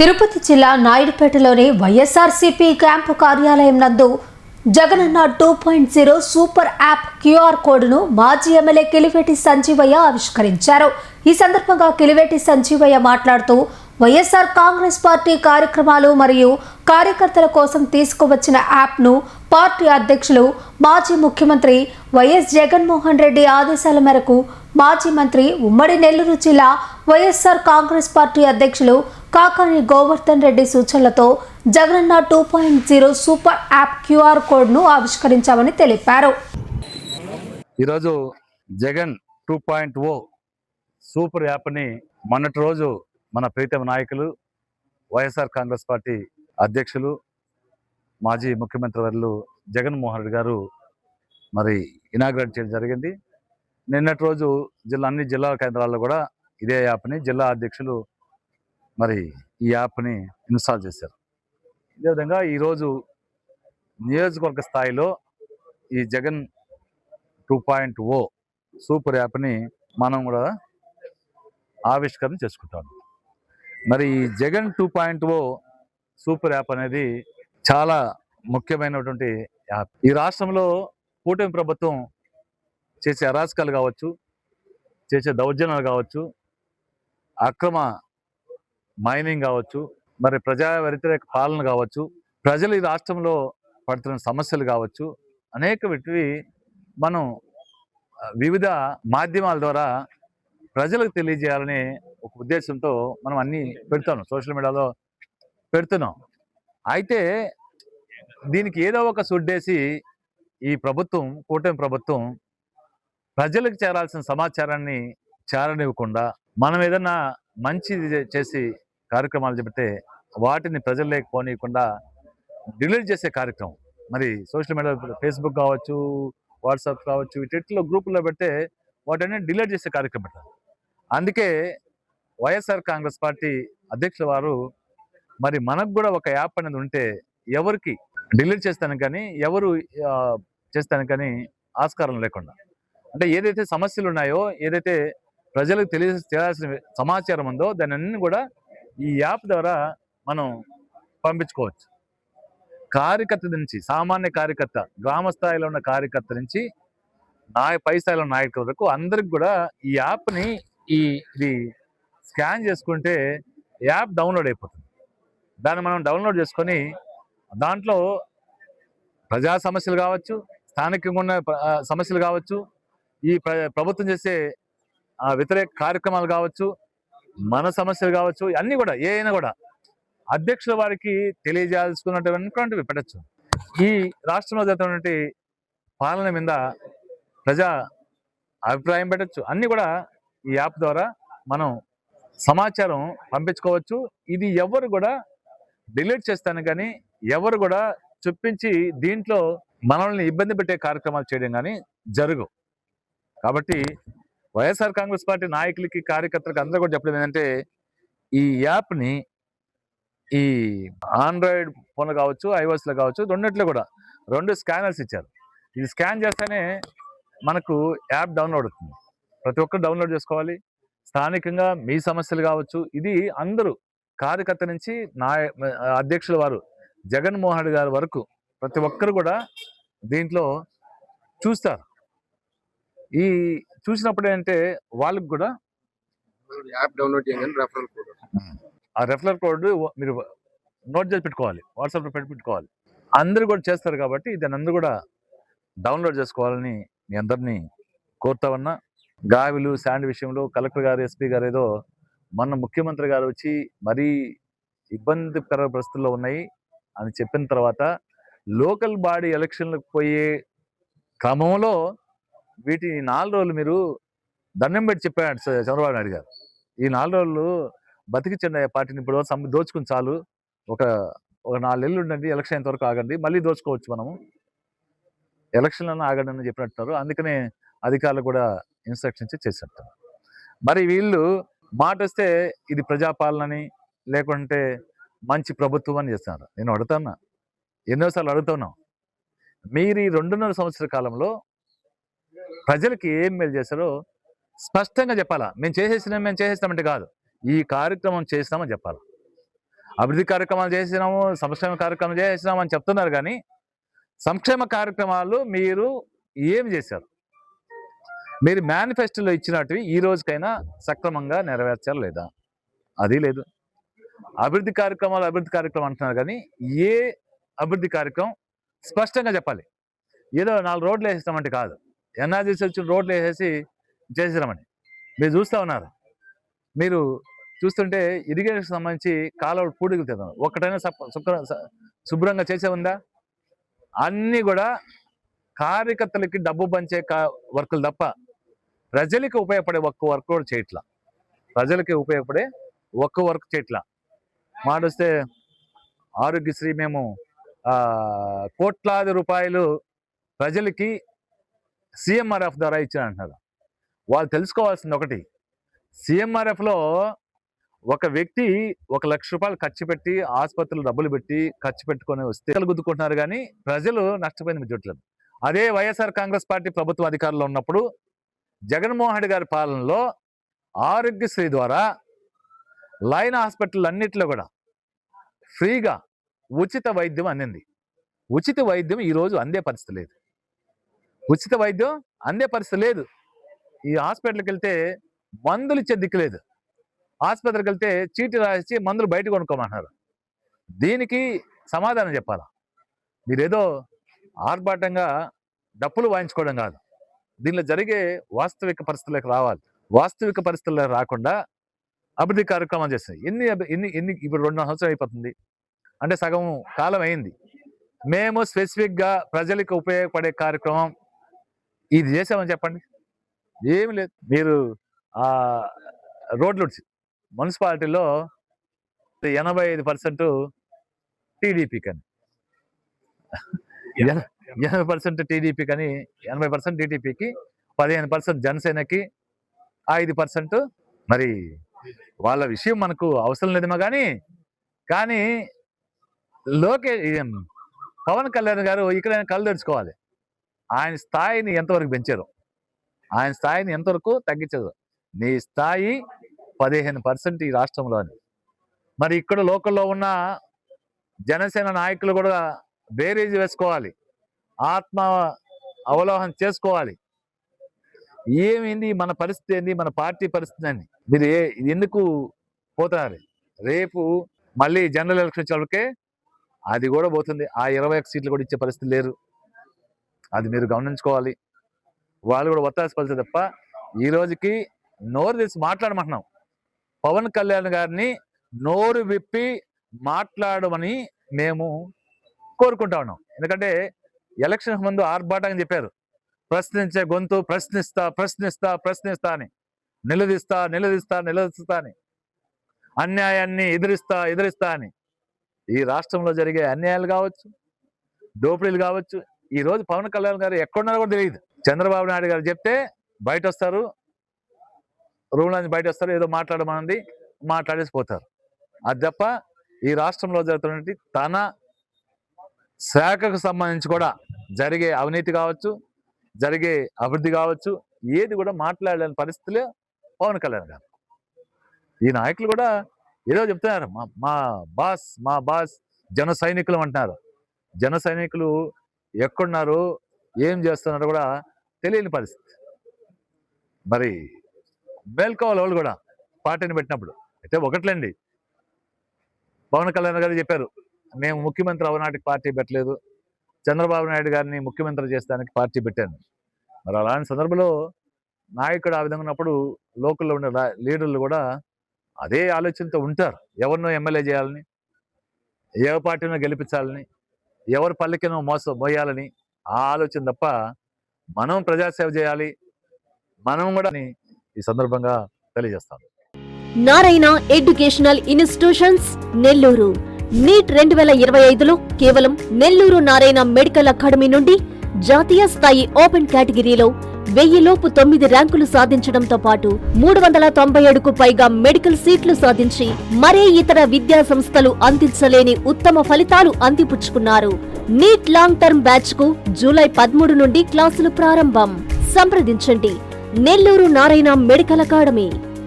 తిరుపతి జిల్లా నాయుడుపేటలోని వైఎస్ఆర్సీపీ క్యాంపు కార్యాలయం నందు జగనన్న 2.0 సూపర్ యాప్ క్యూఆర్ కోడ్ను మాజీ ఎమ్మెల్యే కిలివేటి సంజీవయ్య ఆవిష్కరించారు. ఈ సందర్భంగా కిలివేటి సంజీవయ్య మాట్లాడుతూ వైఎస్ఆర్ కాంగ్రెస్ పార్టీ కార్యక్రమాలు మరియు కార్యకర్తల కోసం తీసుకువచ్చిన యాప్ను పార్టీ అధ్యక్షులు మాజీ ముఖ్యమంత్రి వైఎస్ జగన్మోహన్ రెడ్డి ఆదేశాల మేరకు మాజీ మంత్రి ఉమ్మడి నెల్లూరు జిల్లా వైఎస్ఆర్ కాంగ్రెస్ పార్టీ అధ్యక్షులు కాకాని గోవర్ధన్ రెడ్డి సూచనలతో జగనన్న 2.0 సూపర్ యాప్ క్యూఆర్ కోడ్ను ఆవిష్కరించామని తెలిపారు. ఈరోజు జగన్ 2.0 సూపర్ యాప్ని మొన్నటి రోజు మన ప్రీతమ నాయకులు వైఎస్ఆర్ కాంగ్రెస్ పార్టీ అధ్యక్షులు మాజీ ముఖ్యమంత్రి వర్యులు జగన్మోహన్ రెడ్డి గారు మరి ఇనాగ్రేట్ చేయడం జరిగింది. నిన్నటి రోజు అన్ని జిల్లా కేంద్రాల్లో కూడా ఇదే యాప్ని జిల్లా అధ్యక్షులు మరి ఈ యాప్ని ఇన్స్టాల్ చేశారు. ఇదే విధంగా ఈరోజు నియోజకవర్గ స్థాయిలో ఈ జగన్ 2.0 సూపర్ యాప్ని మనం కూడా ఆవిష్కరణ చేసుకుంటాం. మరి ఈ జగన్ 2.0 సూపర్ యాప్ అనేది చాలా ముఖ్యమైనటువంటి యాప్. ఈ రాష్ట్రంలో కూటమి ప్రభుత్వం చేసే అరాచకాలు కావచ్చు, చేసే దౌర్జన్యాలు కావచ్చు, అక్రమ మైనింగ్ కావచ్చు, మరి ప్రజా వ్యతిరేక పాలన కావచ్చు, ప్రజలు ఈ రాష్ట్రంలో పడుతున్న సమస్యలు కావచ్చు, అనేక వీటివి మనం వివిధ మాధ్యమాల ద్వారా ప్రజలకు తెలియజేయాలనే ఒక ఉద్దేశంతో మనం అన్నీ పెడుతున్నాం, సోషల్ మీడియాలో పెడుతున్నాం. అయితే దీనికి ఏదో ఒక సుడ్డేసి ఈ ప్రభుత్వం, కూటమి ప్రభుత్వం ప్రజలకు చేరాల్సిన సమాచారాన్ని చేరనివ్వకుండా, మనం ఏదన్నా మంచి చేసి కార్యక్రమాలు చెబితే వాటిని ప్రజల్లోకి పోనీయకుండా డిలీట్ చేసే కార్యక్రమం. మరి సోషల్ మీడియా, ఫేస్బుక్ కావచ్చు, వాట్సాప్ కావచ్చు, వీటిలో గ్రూపుల్లో పెడితే వాటిని డిలీట్ చేసే కార్యక్రమం పెట్టారు. అందుకే వైఎస్ఆర్ కాంగ్రెస్ పార్టీ అధ్యక్షుల వారు మరి మనకు కూడా ఒక యాప్ అనేది ఉంటే ఎవరికి డిలీట్ చేస్తాను కానీ, ఎవరు చేస్తాను కానీ ఆస్కారం లేకుండా, అంటే ఏదైతే సమస్యలు ఉన్నాయో, ఏదైతే ప్రజలకు తెలియాల్సిన సమాచారం ఉందో దాని అన్ని కూడా ఈ యాప్ ద్వారా మనం పంపించుకోవచ్చు. కార్యకర్త నుంచి, సామాన్య కార్యకర్త, గ్రామ స్థాయిలో ఉన్న కార్యకర్త నుంచి పై స్థాయిలో ఉన్న నాయకుల వరకు అందరికి కూడా ఈ యాప్ని ఇది స్కాన్ చేసుకుంటే యాప్ డౌన్లోడ్ అయిపోతుంది. దాన్ని మనం డౌన్లోడ్ చేసుకొని దాంట్లో ప్రజా సమస్యలు కావచ్చు, స్థానికంగా ఉన్న సమస్యలు కావచ్చు, ఈ ప్రభుత్వం చేసే వ్యతిరేక కార్యక్రమాలు కావచ్చు, మన సమస్యలు కావచ్చు, అన్నీ కూడా ఏదైనా కూడా అధ్యక్షుల వారికి తెలియజేయాల్సుకున్నటువంటివి పెట్టచ్చు. ఈ రాష్ట్రంలో జరుగుతున్నటువంటి పాలన మీద ప్రజా అభిప్రాయం పెట్టచ్చు. అన్నీ కూడా ఈ యాప్ ద్వారా మనం సమాచారం పంపించుకోవచ్చు. ఇది ఎవరు కూడా డిలీట్ చేస్తాను కానీ, ఎవరు కూడా చొప్పించి దీంట్లో మనల్ని ఇబ్బంది పెట్టే కార్యక్రమాలు చేయడం కానీ జరుగు. కాబట్టి వైఎస్ఆర్ కాంగ్రెస్ పార్టీ నాయకులకి, కార్యకర్తలకు అందరూ కూడా చెప్పడం ఏంటంటే, ఈ యాప్ని ఈ ఆండ్రాయిడ్ ఫోన్లో కావచ్చు, ఐఓఎస్లో కావచ్చు, రెండిట్లో కూడా 2 స్కానర్స్ ఇచ్చారు. ఇది స్కాన్ చేస్తేనే మనకు యాప్ డౌన్లోడ్ అవుతుంది. ప్రతి ఒక్కరు డౌన్లోడ్ చేసుకోవాలి. స్థానికంగా మీ సమస్యలు కావచ్చు, ఇది అందరూ కార్యకర్త నుంచి అధ్యక్షుల వారు జగన్మోహన్ రెడ్డి గారి వరకు ప్రతి ఒక్కరు కూడా దీంట్లో చూస్తారు. ఈ చూసినప్పుడు ఏంటంటే వాళ్ళకి కూడా యాప్ డౌన్లోడ్ చేయగానే రెఫరల్ కోడ్, ఆ రెఫరల్ కోడ్ మీరు నోట్ చేసి పెట్టుకోవాలి, వాట్సాప్లో పెట్టుకోవాలి. అందరూ కూడా చేస్తారు. కాబట్టి దాన్ని అందరూ కూడా డౌన్లోడ్ చేసుకోవాలని మీ అందరినీ కోరుతా ఉన్నా. గావిలు శాండ్ విషయంలో కలెక్టర్ గారు, ఎస్పీ గారు ఏదో మొన్న ముఖ్యమంత్రి గారు వచ్చి మరీ ఇబ్బందికర పరిస్థితుల్లో ఉన్నాయి అని చెప్పిన తర్వాత లోకల్ బాడీ ఎలక్షన్లకు పోయే క్రమంలో వీటిని 4 రోజులు మీరు దండం పెట్టి చెప్పాడు చంద్రబాబు నాయుడు గారు. ఈ 4 రోజులు బతికించండి పార్టీని, ఇప్పుడు దోచుకుని చాలు, ఒక 4 నెలలు ఉండండి, ఎలక్షన్ ఎంతవరకు ఆగండి, మళ్ళీ దోచుకోవచ్చు, మనము ఎలక్షన్లను ఆగండి అని చెప్పినట్టున్నారు. అందుకనే అధికారులు కూడా ఇన్స్ట్రక్షన్స్ చేసేస్తారు. మరి వీళ్ళు మాట వస్తే ఇది ప్రజాపాలనని, లేకుంటే మంచి ప్రభుత్వం అని చేస్తున్నారు. నేను అడుగుతున్నా, ఎన్నోసార్లు అడుగుతున్నాం, మీరు ఈ 2.5 సంవత్సరాల కాలంలో ప్రజలకి ఏం మేలు చేశారో స్పష్టంగా చెప్పాలా. మేము చేసేసినామంటే కాదు, ఈ కార్యక్రమం చేసినామని చెప్పాలి. అభివృద్ధి కార్యక్రమాలు చేసినాము, సంక్షేమ కార్యక్రమాలు చేసినాము అని చెప్తున్నారు, కానీ సంక్షేమ కార్యక్రమాలు మీరు ఏం చేశారు? మీరు మేనిఫెస్టోలో ఇచ్చినట్టు ఈ రోజుకైనా సక్రమంగా నెరవేర్చాలి లేదా? అది లేదు. అభివృద్ధి కార్యక్రమాలు అంటున్నారు, కానీ ఏ అభివృద్ధి కార్యక్రమం స్పష్టంగా చెప్పాలి. ఏదో 4 రోడ్లు వేసేస్తామంటే కాదు, ఎన్ఆర్జీసీ వచ్చిన రోడ్లు వేసేసి చేసినామని మీరు చూస్తూ ఉన్నారు. మీరు చూస్తుంటే ఇరిగేషన్ సంబంధించి కాలువలు పూడికలు తిన్నారు, ఒక్కటైనా శుభ్రంగా చేసే ఉందా? అన్నీ కూడా కార్యకర్తలకి డబ్బు పంచే వర్కులు తప్ప ప్రజలకు ఉపయోగపడే ఒక్క వర్క్ కూడా చేయట్లా. ప్రజలకి ఉపయోగపడే ఒక్క వర్క్ చేయట్లా. మాటొస్తే ఆరోగ్యశ్రీ మేము కోట్లాది రూపాయలు ప్రజలకి CMRF ద్వారా ఇచ్చారంటున్నారు. వాళ్ళు తెలుసుకోవాల్సింది ఒకటి, CMRFలో ఒక వ్యక్తి 1 లక్ష రూపాయలు ఖర్చు పెట్టి ఆసుపత్రులు డబ్బులు పెట్టి ఖర్చు పెట్టుకొని వస్తే గుద్దుకుంటున్నారు, కానీ ప్రజలు నష్టపోయింది చూడలేదు. అదే వైఎస్ఆర్ కాంగ్రెస్ పార్టీ ప్రభుత్వ అధికారంలో ఉన్నప్పుడు జగన్మోహన్ రెడ్డి గారి పాలనలో ఆరోగ్యశ్రీ ద్వారా లైన్ హాస్పిటల్ అన్నింటిలో కూడా ఫ్రీగా ఉచిత వైద్యం అందింది. ఉచిత వైద్యం ఈరోజు అందే పరిస్థితి లేదు. ఉచిత వైద్యం అందే పరిస్థితి లేదు. ఈ హాస్పిటల్కి వెళ్తే మందులు ఇచ్చే దిక్కు లేదు. ఆసుపత్రికి వెళ్తే చీటీ రాసి మందులు బయట కొనుక్కోమంటున్నారు. దీనికి సమాధానం చెప్పాలా? మీరేదో ఆర్భాటంగా డప్పులు వాయించుకోవడం కాదు, దీనిలో జరిగే వాస్తవిక పరిస్థితులకు రావాలి. వాస్తవిక పరిస్థితుల్లో రాకుండా అభివృద్ధి కార్యక్రమాలు చేస్తాయి. ఎన్ని ఇప్పుడు 2 సంవత్సరం అయిపోతుంది అంటే సగం కాలం అయింది. మేము స్పెసిఫిక్గా ప్రజలకు ఉపయోగపడే కార్యక్రమం ఇది చేసామని చెప్పండి. ఏమి లేదు. మీరు రోడ్లు మున్సిపాలిటీలో 85% టీడీపీ కానీ 80% టీడీపీ కానీ 80% టీడీపీకి 15% జనసేనకి 5% మరి వాళ్ళ విషయం మనకు అవసరం లేదేమో కానీ పవన్ కళ్యాణ్ గారు ఇక్కడ కళ్ళు తెరుచుకోవాలి. ఆయన స్థాయిని ఎంతవరకు పెంచారు, ఆయన స్థాయిని ఎంతవరకు తగ్గించదు. నీ స్థాయి 15% ఈ రాష్ట్రంలోని. మరి ఇక్కడ లోకల్లో ఉన్న జనసేన నాయకులు కూడా బేరీజు వేసుకోవాలి, ఆత్మ అవలోహన చేసుకోవాలి. ఏమైంది మన పరిస్థితి, ఏంది మన పార్టీ పరిస్థితి అని మీరు ఎందుకు పోతున్నారు? రేపు మళ్ళీ జనరల్ ఎలక్షన్ వచ్చేకే అది కూడా పోతుంది. ఆ 21 సీట్లు కూడా ఇచ్చే పరిస్థితి లేరు. అది మీరు గమనించుకోవాలి. వాళ్ళు కూడా ఒత్తాసి పలిసే తప్ప ఈ రోజుకి నోరు తెచ్చి మాట్లాడమంటున్నాం. పవన్ కళ్యాణ్ గారిని నోరు విప్పి మాట్లాడమని మేము కోరుకుంటా ఉన్నాం. ఎందుకంటే ఎలక్షన్ ముందు ఆర్భాటంగా చెప్పారు, ప్రశ్నించే గొంతు ప్రశ్నిస్తా అని, నిలదీస్తా అని, అన్యాయాన్ని ఎదిరిస్తా అని. ఈ రాష్ట్రంలో జరిగే అన్యాయాలు కావచ్చు, దోపిడీలు కావచ్చు, ఈ రోజు పవన్ కళ్యాణ్ గారు ఎక్కడున్నారో కూడా తెలియదు. చంద్రబాబు నాయుడు గారు చెప్తే బయట వస్తారు, రూమ్ నుంచి బయట వస్తారు, ఏదో మాట్లాడమన్నది మాట్లాడేసి పోతారు. అది తప్ప ఈ రాష్ట్రంలో జరుగుతున్నటువంటి తన శాఖకు సంబంధించి కూడా జరిగే అవినీతి కావచ్చు, జరిగే అభివృద్ధి కావచ్చు, ఏది కూడా మాట్లాడలేని పరిస్థితులే పవన్ కళ్యాణ్ గారు. ఈ నాయకులు కూడా ఏదో చెప్తున్నారు, మా బాస్ జన సైనికులు అంటున్నారు. జన సైనికులు ఎక్కడున్నారు, ఏం చేస్తున్నారో కూడా తెలియని పరిస్థితి. మరి మేల్కోవాలి వాళ్ళు కూడా పార్టీని పెట్టినప్పుడు. అయితే ఒకట్లేండి, పవన్ కళ్యాణ్ గారు చెప్పారు, మేము ముఖ్యమంత్రి అవనాటికి పార్టీ పెట్టలేదు, చంద్రబాబు నాయుడు గారిని ముఖ్యమంత్రి చేసేదానికి పార్టీ పెట్టాను. మరి అలాంటి సందర్భంలో నాయకుడు ఆ విధంగా ఉన్నప్పుడు లోకల్లో ఉండే లీడర్లు కూడా అదే ఆలోచనతో ఉంటారు. ఎవరినో ఎమ్మెల్యే చేయాలని, ఏ పార్టీనో గెలిపించాలని, ఎవరి పల్లెకినో మోయాలని ఆ ఆలోచన తప్ప మనం ప్రజాసేవ చేయాలి, మనం కూడా ఈ సందర్భంగా తెలియజేస్తాను. Narayana educational institutions Nellore. NEET 2025లో కేవలం నెల్లూరు నారాయణ మెడికల్ అకాడమీ నుండి జాతీయ స్థాయి ఓపెన్ కేటగిరీలో 1000 లోపు 9 ర్యాంకులు సాధించడంతో పాటు 397కు పైగా మెడికల్ సీట్లు సాధించి మరే ఇతర విద్యా సంస్థలు అందించలేని ఉత్తమ ఫలితాలు అందిపుచ్చుకున్నారు. నీట్ లాంగ్ టర్మ్ బ్యాచ్ కు జూలై 13 నుండి క్లాసులు ప్రారంభం. సంప్రదించండి నెల్లూరు నారాయణ మెడికల్ అకాడమీ.